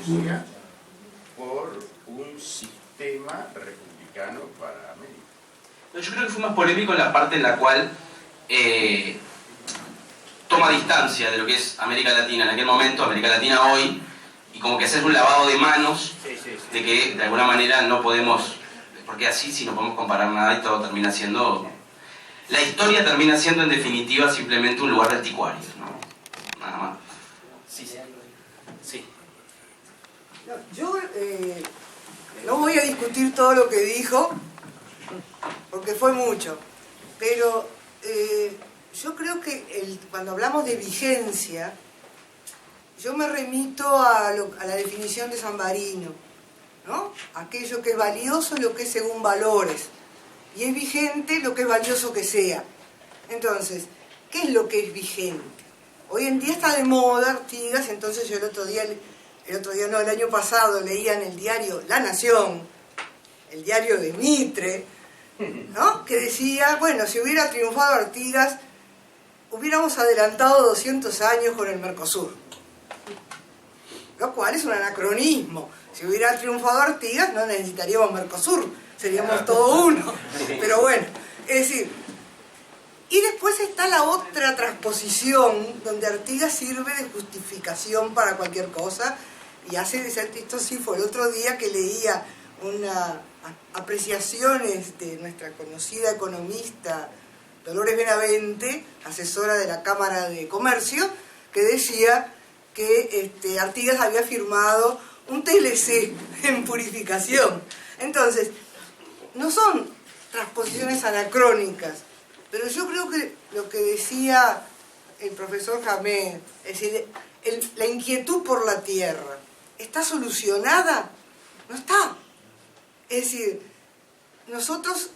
Rusia por un sistema republicano para América. Yo creo que fue más polémico en la parte en la cual toma distancia de lo que es América Latina en aquel momento, América Latina hoy, y como que hacer un lavado de manos de que de alguna manera no podemos, porque así si no podemos comparar nada y todo termina siendo, la historia termina siendo en definitiva simplemente un lugar de anticuarios, ¿no? Nada más. Sí. No, yo no voy a discutir todo lo que dijo, porque fue mucho, pero yo creo que cuando hablamos de vigencia, yo me remito a la definición de San Marino, ¿no? Aquello que es valioso es lo que es según valores, y es vigente lo que es valioso que sea. Entonces, ¿qué es lo que es vigente? Hoy en día está de moda Artigas, entonces yo el año pasado leía en el diario La Nación, el diario de Mitre, ¿no? Que decía, bueno, si hubiera triunfado Artigas, hubiéramos adelantado 200 años con el Mercosur. Lo cual es un anacronismo. Si hubiera triunfado Artigas, no necesitaríamos Mercosur, seríamos todo uno. Pero bueno, es decir, y después está la otra transposición, donde Artigas sirve de justificación para cualquier cosa, y esto sí fue el otro día que leía unas apreciaciones de nuestra conocida economista Dolores Benavente, asesora de la Cámara de Comercio, que decía que Artigas había firmado un TLC en purificación. Entonces, no son transposiciones anacrónicas, pero yo creo que lo que decía el profesor Hamed, es decir, la inquietud por la tierra, ¿está solucionada? No está. Es decir, nosotros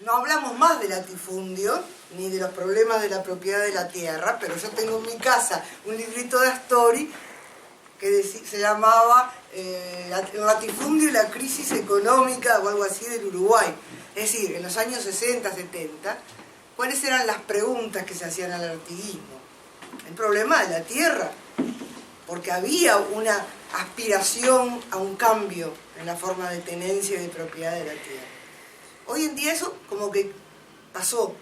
no hablamos más del latifundio, ni de los problemas de la propiedad de la tierra, pero yo tengo en mi casa un librito de Astori que se llamaba El latifundio y la crisis económica o algo así del Uruguay. Es decir, en los años 60, 70, ¿cuáles eran las preguntas que se hacían al artiguismo? El problema de la tierra, porque había una aspiración a un cambio en la forma de tenencia y de propiedad de la tierra. Hoy en día eso como que pasó,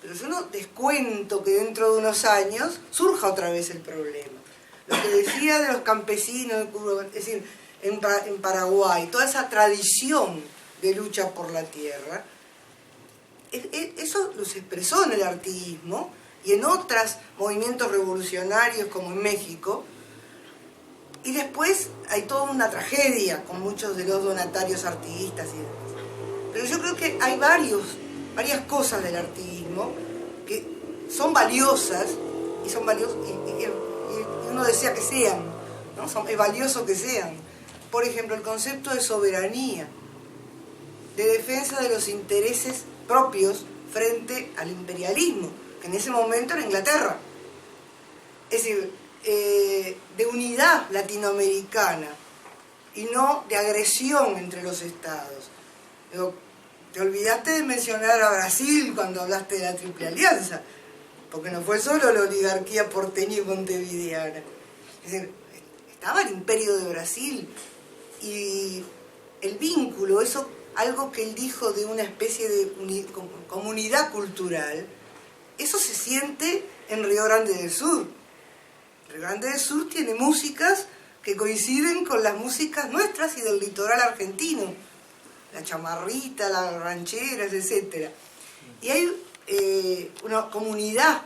pero yo no descuento que dentro de unos años surja otra vez el problema. Lo que decía de los campesinos, es decir, en Paraguay, toda esa tradición de lucha por la tierra, eso los expresó en el artiguismo y en otros movimientos revolucionarios como en México, y después hay toda una tragedia con muchos de los donatarios artiguistas y demás. Pero yo creo que hay varias cosas del artiguismo que son valiosas y uno desea que sean, ¿no? Es valioso que sean. Por ejemplo, el concepto de soberanía, de defensa de los intereses propios frente al imperialismo, que en ese momento era Inglaterra. Es decir, de unidad latinoamericana y no de agresión entre los estados. Te olvidaste de mencionar a Brasil cuando hablaste de la Triple Alianza, porque no fue solo la oligarquía porteña y montevideana. Es decir, estaba el imperio de Brasil y el vínculo, eso, algo que él dijo de una especie de comunidad cultural, eso se siente en Río Grande del Sur. Río Grande del Sur tiene músicas que coinciden con las músicas nuestras y del litoral argentino, la chamarrita, las rancheras, etc. Y hay una comunidad,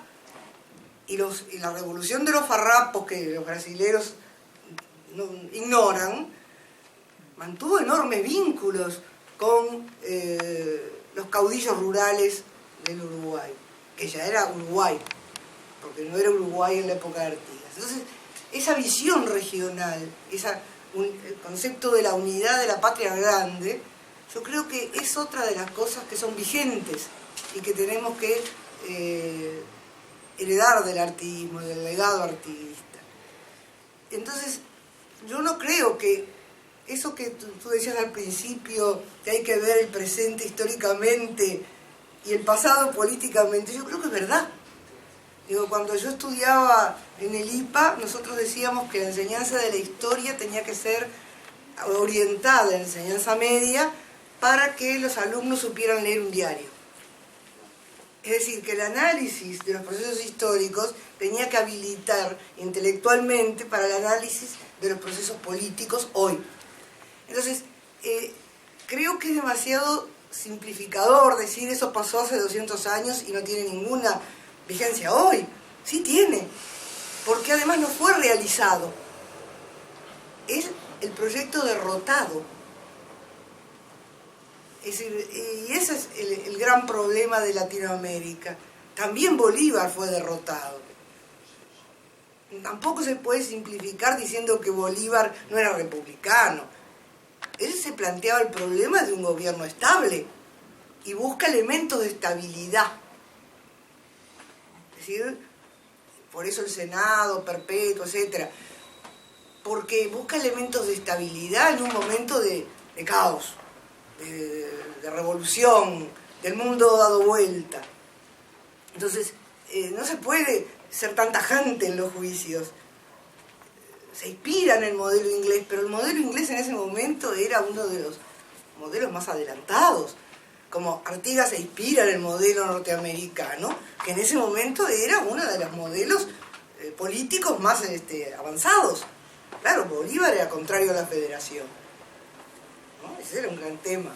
y la revolución de los farrapos que los brasileros ignoran, mantuvo enormes vínculos con los caudillos rurales del Uruguay, que ya era Uruguay, porque no era Uruguay en la época de Artigas. Entonces, esa visión regional, el concepto de la unidad de la patria grande, yo creo que es otra de las cosas que son vigentes y que tenemos que heredar del artiguismo, del legado artiguista. Entonces, yo no creo que eso que tú decías al principio, que hay que ver el presente históricamente y el pasado políticamente, yo creo que es verdad. Digo, cuando yo estudiaba en el IPA, nosotros decíamos que la enseñanza de la historia tenía que ser orientada en la enseñanza media para que los alumnos supieran leer un diario. Es decir, que el análisis de los procesos históricos tenía que habilitar intelectualmente para el análisis de los procesos políticos hoy. Entonces, creo que es demasiado simplificador decir eso pasó hace 200 años y no tiene ninguna vigencia hoy. Sí tiene, porque además no fue realizado. Es el proyecto derrotado. Es decir, y ese es el gran problema de Latinoamérica. También Bolívar fue derrotado. Tampoco se puede simplificar diciendo que Bolívar no era republicano. Él se planteaba el problema de un gobierno estable y busca elementos de estabilidad. Es decir, por eso el Senado perpetuo, etc. Porque busca elementos de estabilidad en un momento de caos, de revolución, del mundo dado vuelta. Entonces, no se puede ser tan tajante en los juicios. Se inspira en el modelo inglés, pero el modelo inglés en ese momento era uno de los modelos más adelantados. Como Artigas se inspira en el modelo norteamericano, que en ese momento era uno de los modelos políticos más avanzados. Claro, Bolívar era contrario a la federación, ¿no? Ese era un gran tema.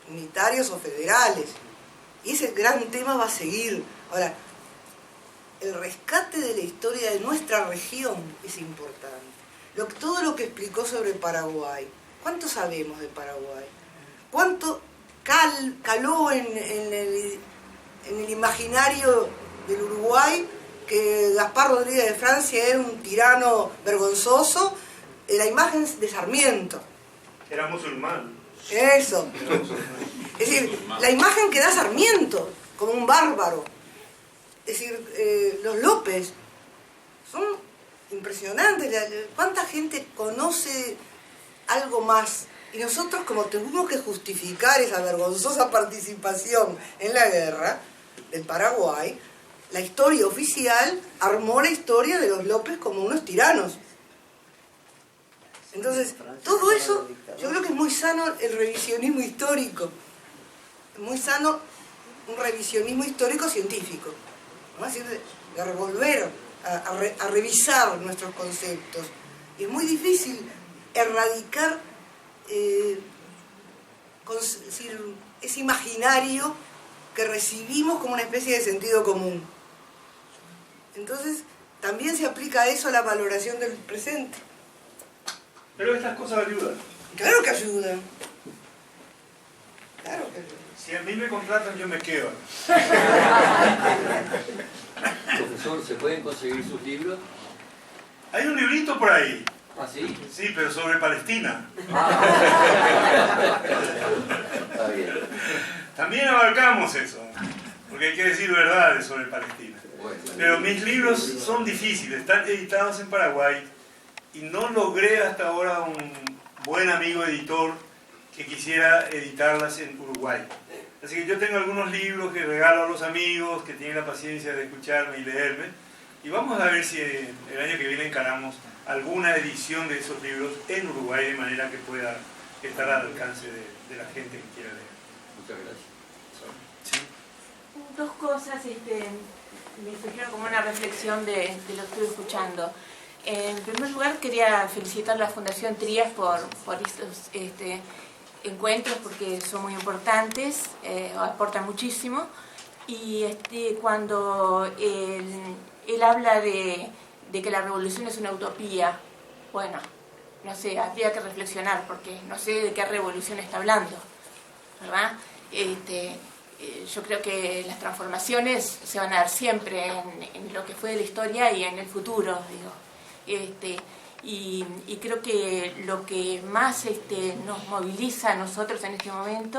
Unitarios o federales. Y ese gran tema va a seguir. Ahora, el rescate de la historia de nuestra región es importante. Todo lo que explicó sobre Paraguay. ¿Cuánto sabemos de Paraguay? ¿Cuánto caló en el imaginario del Uruguay que Gaspar Rodríguez de Francia era un tirano vergonzoso? La imagen de Sarmiento. Era musulmán. Eso. Es decir, la imagen que da Sarmiento como un bárbaro. Es decir, los López son impresionantes. ¿Cuánta gente conoce algo más? Y nosotros, como tuvimos que justificar esa vergonzosa participación en la guerra del Paraguay, la historia oficial armó la historia de los López como unos tiranos. Entonces, todo eso, yo creo que es muy sano el revisionismo histórico. Es muy sano un revisionismo histórico científico. ¿No? Es decir, de volver a revisar nuestros conceptos. Y es muy difícil erradicar ese imaginario que recibimos como una especie de sentido común. Entonces, también se aplica eso a la valoración del presente. Pero estas cosas ayudan. Claro que ayudan. Claro que ayudan. Si a mí me contratan, yo me quedo. Profesor, ¿se pueden conseguir sus libros? Hay un librito por ahí. ¿Ah, sí? Sí, pero sobre Palestina. Está bien. También abarcamos eso, porque hay que decir verdades sobre Palestina. Bueno, Pero mis libros son difíciles, están editados en Paraguay y no logré hasta ahora un buen amigo editor que quisiera editarlas en Uruguay. Así que yo tengo algunos libros que regalo a los amigos que tienen la paciencia de escucharme y leerme. Y vamos a ver si el año que viene encaramos alguna edición de esos libros en Uruguay de manera que pueda estar al alcance de la gente que quiera leer. muchas gracias. ¿Sí? Dos cosas me surgieron como una reflexión de lo que estuve escuchando. En primer lugar, quería felicitar a la Fundación Trías por estos encuentros porque son muy importantes, aportan muchísimo. Y cuando él habla de que la revolución es una utopía, bueno, no sé, habría que reflexionar porque no sé de qué revolución está hablando, ¿verdad? Yo creo que las transformaciones se van a dar siempre en lo que fue de la historia y en el futuro, digo. Y creo que lo que más nos moviliza a nosotros en este momento